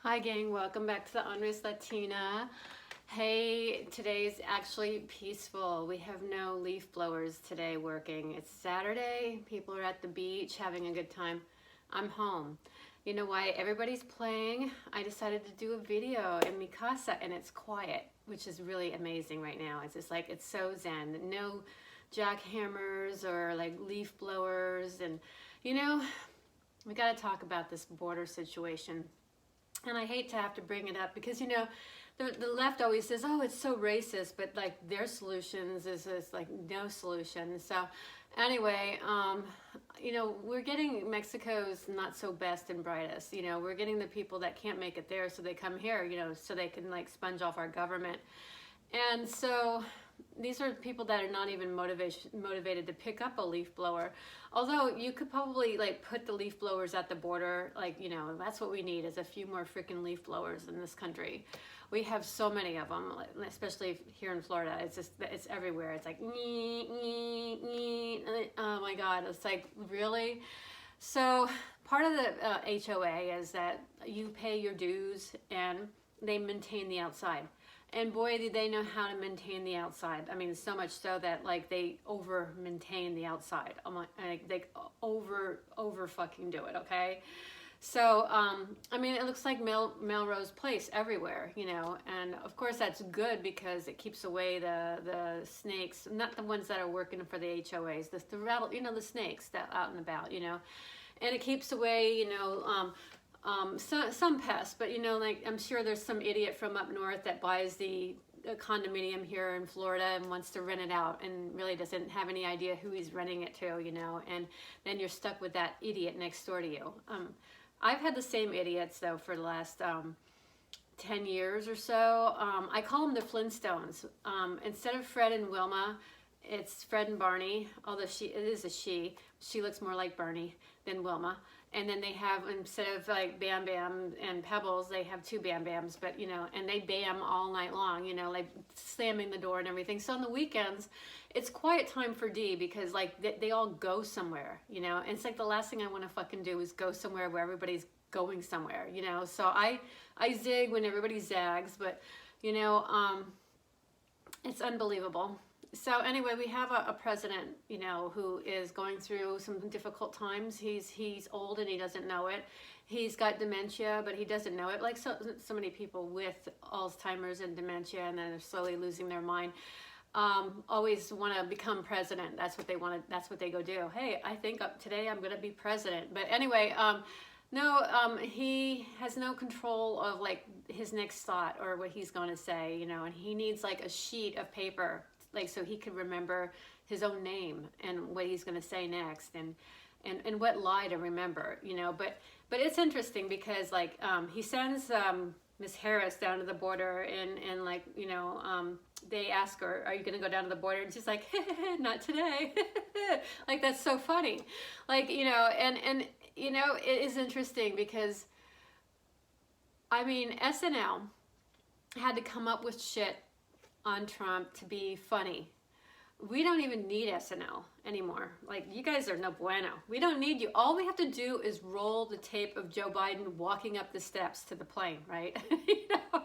Hi gang, welcome back to the Ornery Latina. Hey, today's actually peaceful. We have no leaf blowers today working. It's Saturday, people are at the beach having a good time. I'm home. You know why everybody's playing? I decided to do a video in mi casa and it's quiet, which is really amazing right now. It's just like, it's so zen. No jackhammers or like leaf blowers, and you know, we got to talk about this border situation. And I hate to have to bring it up because, you know, the left always says, oh, it's so racist, but like their solutions is like no solution. So anyway, you know, we're getting Mexico's not so best and brightest. You know, we're getting the people that can't make it there, so they come here, you know, so they can like sponge off our government. And so these are people that are not even motivated to pick up a leaf blower. Although you could probably like put the leaf blowers at the border, like, you know, that's what we need is a few more freaking leaf blowers in this country. We have so many of them, especially here in Florida. It's just, it's everywhere. It's like, oh my God, it's like, really? So part of the HOA is that you pay your dues and they maintain the outside. And boy, do they know how to maintain the outside. I mean, so much so that like they over maintain the outside. They over fucking do it, okay? So, I mean, it looks like Melrose Place everywhere, you know, and of course that's good because it keeps away the snakes, not the ones that are working for the HOAs, the rattle, you know, the snakes that out and about, you know, and it keeps away, you know, some pests, but you know, like I'm sure there's some idiot from up north that buys the condominium here in Florida and wants to rent it out and really doesn't have any idea who he's renting it to, you know, and then you're stuck with that idiot next door to you. I've had the same idiots though for the last 10 years or so. I call them the Flintstones. Instead of Fred and Wilma, it's Fred and Barney, although it is a she. She looks more like Barney than Wilma. And then they have, instead of like Bam Bam and Pebbles, they have two Bam Bams, but you know, and they bam all night long, you know, like slamming the door and everything. So on the weekends, it's quiet time for D because like they all go somewhere, you know, and it's like the last thing I want to fucking do is go somewhere where everybody's going somewhere, you know. So I zig when everybody zags, but you know, it's unbelievable. So anyway, we have a president, you know, who is going through some difficult times. He's old and he doesn't know it. He's got dementia, but he doesn't know it. Like so many people with Alzheimer's and dementia, and then they're slowly losing their mind. Always want to become president. That's what they want to. That's what they go do. Hey, I think today I'm going to be president. But anyway, no, he has no control of like his next thought or what he's going to say, you know, and he needs like a sheet of paper, like so he could remember his own name and what he's going to say next, and what lie to remember, you know. But it's interesting because like he sends Miss Harris down to the border, and like, you know, they ask her, are you going to go down to the border? And she's like, not today. Like, that's so funny. Like, you know, and you know, it is interesting because I mean, SNL had to come up with shit on Trump to be funny. We don't even need SNL anymore. Like, you guys are no bueno. We don't need you. All we have to do is roll the tape of Joe Biden walking up the steps to the plane, right? You know?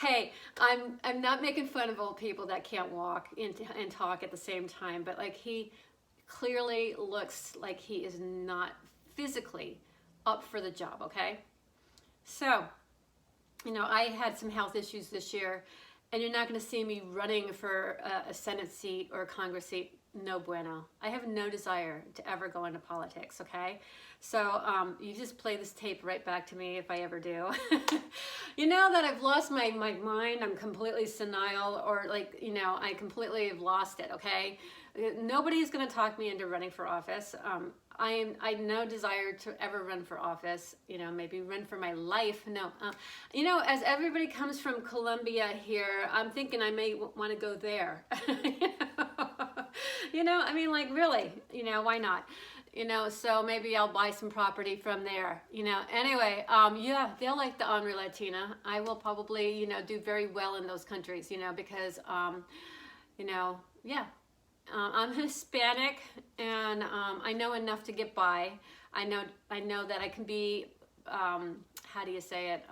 Hey, I'm not making fun of old people that can't walk and talk at the same time, but like he clearly looks like he is not physically up for the job, okay? So, you know, I had some health issues this year, and you're not going to see me running for a Senate seat or a Congress seat. No bueno. I have no desire to ever go into politics, okay? So you just play this tape right back to me if I ever do. You know that I've lost my mind. I'm completely senile, or like, you know, I completely have lost it, okay? Nobody's going to talk me into running for office. I have no desire to ever run for office, you know, maybe run for my life. No, you know, as everybody comes from Colombia here, I'm thinking I may want to go there. You know, I mean, like, really, you know, why not? You know, so maybe I'll buy some property from there, you know. Anyway, yeah, they'll like the Ornery Latina. I will probably, you know, do very well in those countries, you know, because, you know, yeah. I'm Hispanic, and I know enough to get by. I know that I can be how do you say it?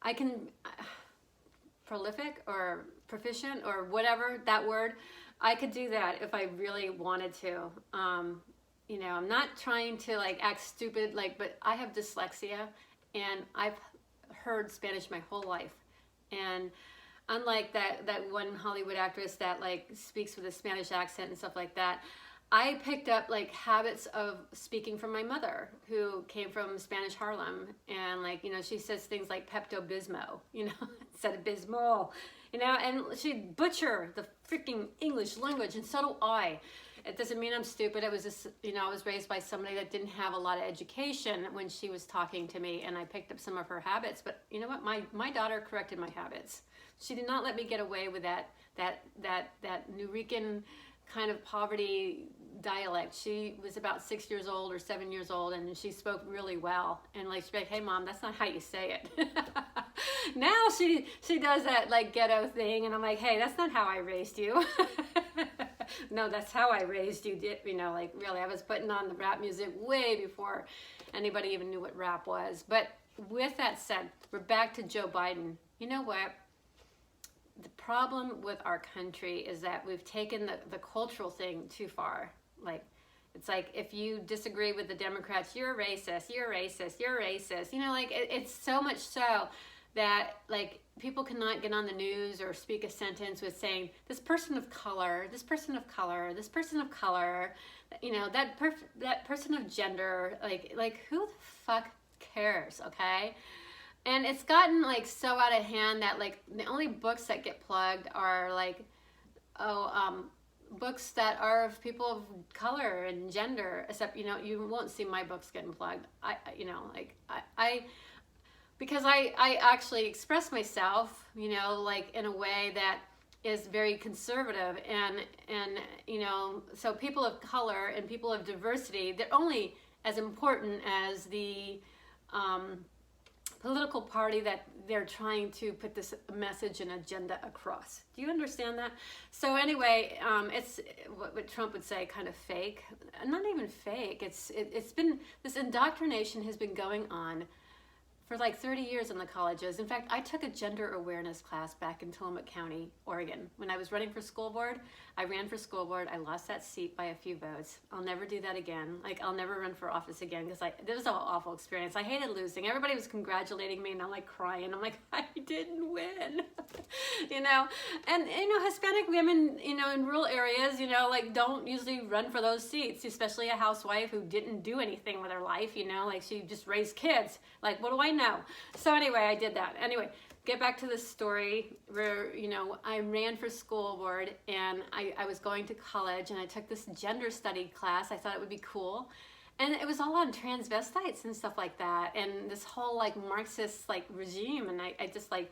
I can, prolific or proficient or whatever, that word, I could do that if I really wanted to. You know, I'm not trying to like act stupid, like, but I have dyslexia and I've heard Spanish my whole life. And unlike that one Hollywood actress that like speaks with a Spanish accent and stuff like that, I picked up like habits of speaking from my mother, who came from Spanish Harlem, and like, you know, she says things like Pepto-Bismol, you know, instead of Bismol, you know, and she'd butcher the freaking English language, and so do I. It doesn't mean I'm stupid. It was just, you know, I was raised by somebody that didn't have a lot of education when she was talking to me, and I picked up some of her habits. But you know what? My daughter corrected my habits. She did not let me get away with that Nuyorican kind of poverty dialect. She was about 6 years old or 7 years old, and she spoke really well. And like, she'd be like, "Hey mom, that's not how you say it." Now she does that like ghetto thing, and I'm like, "Hey, that's not how I raised you." No, that's how I raised you. You know, like really, I was putting on the rap music way before anybody even knew what rap was. But with that said, we're back to Joe Biden. You know what? The problem with our country is that we've taken the cultural thing too far. Like, it's like, if you disagree with the Democrats, you're a racist, you're a racist, you're a racist. You know, like, it's so much so that, like, people cannot get on the news or speak a sentence with saying, this person of color, this person of color, this person of color, you know, that person of gender, like who the fuck cares, okay? And it's gotten like so out of hand that like the only books that get plugged are like, books that are of people of color and gender, except, you know, you won't see my books getting plugged. Because I actually express myself, you know, like in a way that is very conservative, and you know, so people of color and people of diversity, they're only as important as the political party that they're trying to put this message and agenda across. Do you understand that? So anyway, it's what Trump would say, kind of fake. Not even fake. It's been, this indoctrination has been going on for like 30 years in the colleges. In fact, I took a gender awareness class back in Tillamook County, Oregon. When I was running for school board, I ran for school board. I lost that seat by a few votes. I'll never do that again. Like, I'll never run for office again, because it was an awful experience. I hated losing. Everybody was congratulating me, and I'm like crying. I'm like, I didn't win. You know? And, you know, Hispanic women, you know, in rural areas, you know, like, don't usually run for those seats, especially a housewife who didn't do anything with her life, you know, like, she just raised kids. Like, what do I know? So anyway, I did that. Anyway, get back to this story where, you know, I ran for school board, and I was going to college, and I took this gender study class. I thought it would be cool. And it was all on transvestites and stuff like that, and this whole like Marxist like regime. And I just like,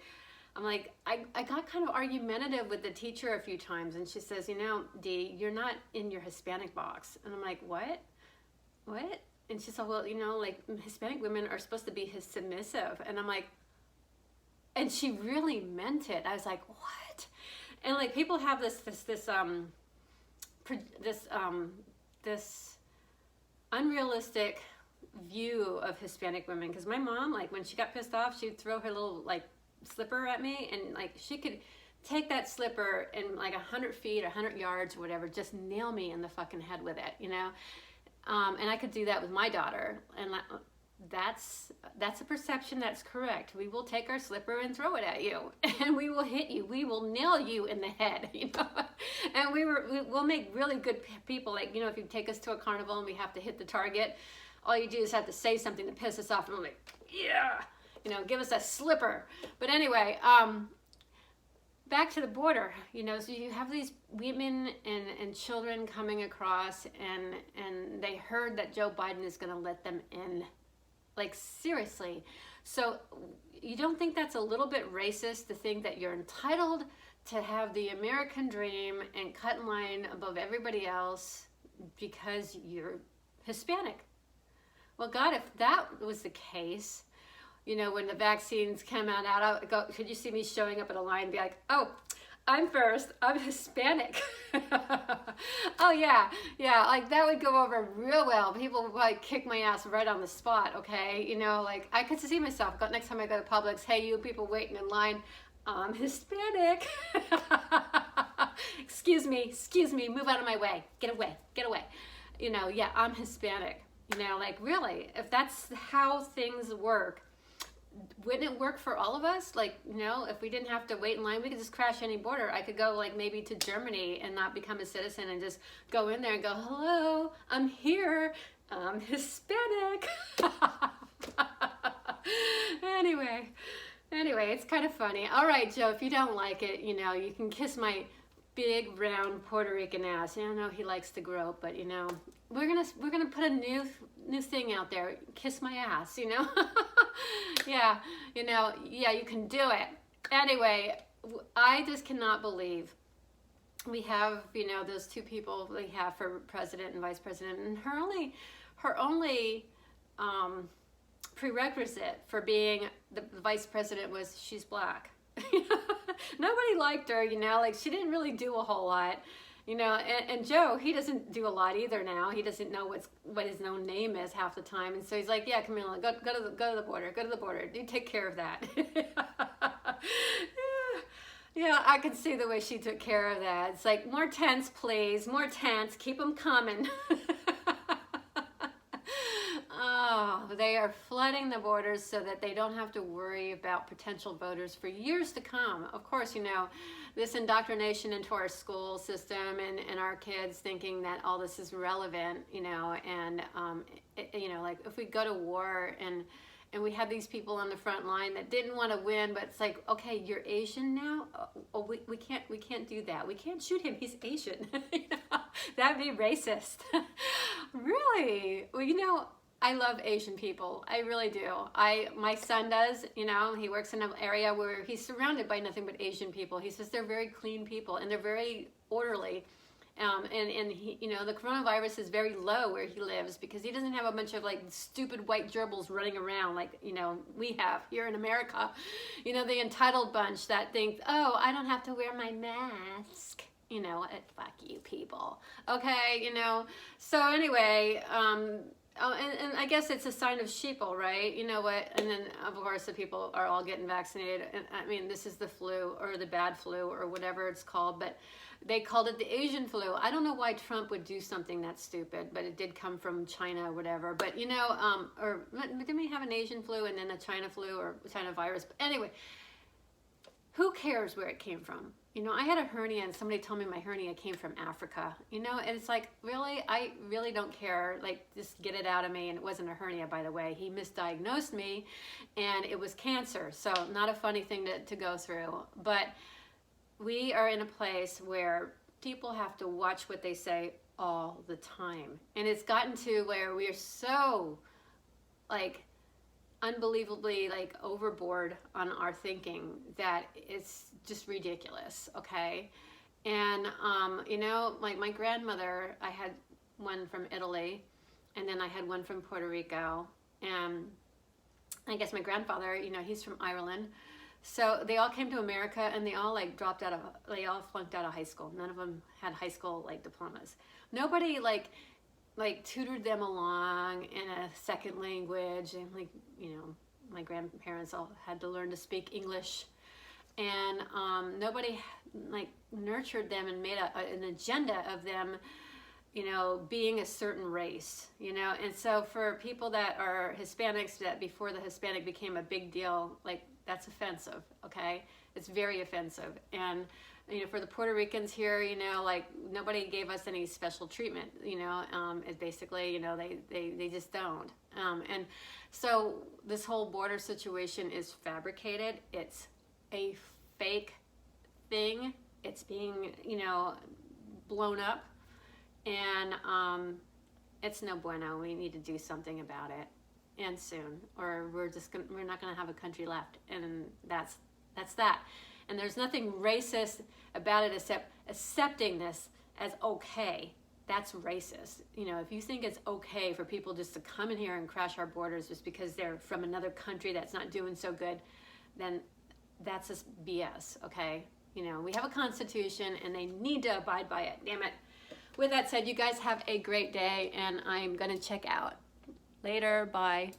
I'm like, I got kind of argumentative with the teacher a few times, and she says, you know, Dee, you're not in your Hispanic box. And I'm like, what? And she said, well, you know, like, Hispanic women are supposed to be submissive. And I'm like, and she really meant it. I was like, what? And like, people have this unrealistic view of Hispanic women. Because my mom, like, when she got pissed off, she'd throw her little like slipper at me, and like, she could take that slipper and like 100 feet, 100 yards, or whatever, just nail me in the fucking head with it, you know. And I could do that with my daughter, and that's a perception that's correct. We will take our slipper and throw it at you, and we will hit you. We will nail you in the head, you know. And we'll make really good people. Like, you know, if you take us to a carnival and we have to hit the target, all you do is have to say something to piss us off, and I'm like, yeah, you know, give us a slipper. But anyway, back to the border, you know, so you have these women and children coming across, and they heard that Joe Biden is going to let them in. Like, seriously. So you don't think that's a little bit racist to think that you're entitled to have the American dream and cut in line above everybody else because you're Hispanic? Well, God, if that was the case, you know, when the vaccines came out, could you see me showing up at a line and be like, oh, I'm first. I'm Hispanic. Oh yeah, yeah. Like that would go over real well. People would like kick my ass right on the spot. Okay, you know, like I could see myself. Next time I go to Publix, hey, you people waiting in line, I'm Hispanic. Excuse me. Move out of my way. Get away. You know, yeah, I'm Hispanic. You know, like really, if that's how things work, wouldn't it work for all of us? Like, you know, if we didn't have to wait in line, we could just crash any border. I could go like maybe to Germany and not become a citizen and just go in there and go, hello, I'm here. I'm Hispanic. Anyway, it's kind of funny. All right, Joe, if you don't like it, you know, you can kiss my big round Puerto Rican ass. I know he likes to grope, but you know, we're gonna put a new thing out there. Kiss my ass, you know. Yeah, you know, yeah, you can do it. Anyway, I just cannot believe we have, you know, those two people we have for president and vice president, and her only prerequisite for being the vice president was she's black. Nobody liked her, you know, like she didn't really do a whole lot, you know, and Joe, he doesn't do a lot either now. He doesn't know what his own name is half the time, and so he's like, yeah, Camilla, go to the border, you take care of that. Yeah, I could see the way she took care of that. It's like, more tents, please, more tents, keep them coming. Oh, they are flooding the borders so that they don't have to worry about potential voters for years to come. Of course, you know, this indoctrination into our school system and our kids thinking that all this is relevant, you know, and, you know, like if we go to war and we have these people on the front line that didn't want to win, but it's like, okay, you're Asian now? Oh, we can't do that. We can't shoot him. He's Asian. You know, that'd be racist. Really? Well, you know, I love Asian people. I really do. My son does, you know, he works in an area where he's surrounded by nothing but Asian people. He says they're very clean people and they're very orderly. And he, you know, the coronavirus is very low where he lives because he doesn't have a bunch of like stupid white gerbils running around like, you know, we have here in America. You know, the entitled bunch that think, oh, I don't have to wear my mask. You know, fuck you people. Okay, you know. So anyway, oh, and I guess it's a sign of sheeple, right? You know what? And then, of course, the people are all getting vaccinated. And I mean, this is the flu or the bad flu or whatever it's called, but they called it the Asian flu. I don't know why Trump would do something that stupid, but it did come from China or whatever. But, you know, or didn't we have an Asian flu and then a China flu or China virus? But anyway, who cares where it came from? You know, I had a hernia and somebody told me my hernia came from Africa, you know, and it's like, really? I really don't care. Like, just get it out of me. And it wasn't a hernia, by the way. He misdiagnosed me and it was cancer. So not a funny thing to go through. But we are in a place where people have to watch what they say all the time. And it's gotten to where we are so, like, unbelievably like overboard on our thinking that it's just ridiculous. Okay. And you know, like my grandmother, I had one from Italy and then I had one from Puerto Rico, and I guess my grandfather, you know, he's from Ireland. So they all came to America and they all like they all flunked out of high school. None of them had high school like diplomas. Nobody like tutored them along in a second language, and like, you know, my grandparents all had to learn to speak English, and nobody like nurtured them and made an agenda of them, you know, being a certain race, you know. And so for people that are Hispanics, that before the Hispanic became a big deal, like that's offensive. Okay, it's very offensive. And you know, for the Puerto Ricans here, you know, like nobody gave us any special treatment, you know, it basically, you know, they just don't. And so this whole border situation is fabricated. It's a fake thing. It's being, you know, blown up, and it's no bueno. We need to do something about it, and soon, or we're not gonna have a country left, and that's that. And there's nothing racist about it except accepting this as okay. That's racist. You know, if you think it's okay for people just to come in here and crash our borders just because they're from another country that's not doing so good, then that's just BS, okay? You know, we have a constitution and they need to abide by it. Damn it. With that said, you guys have a great day, and I'm going to check out. Later. Bye.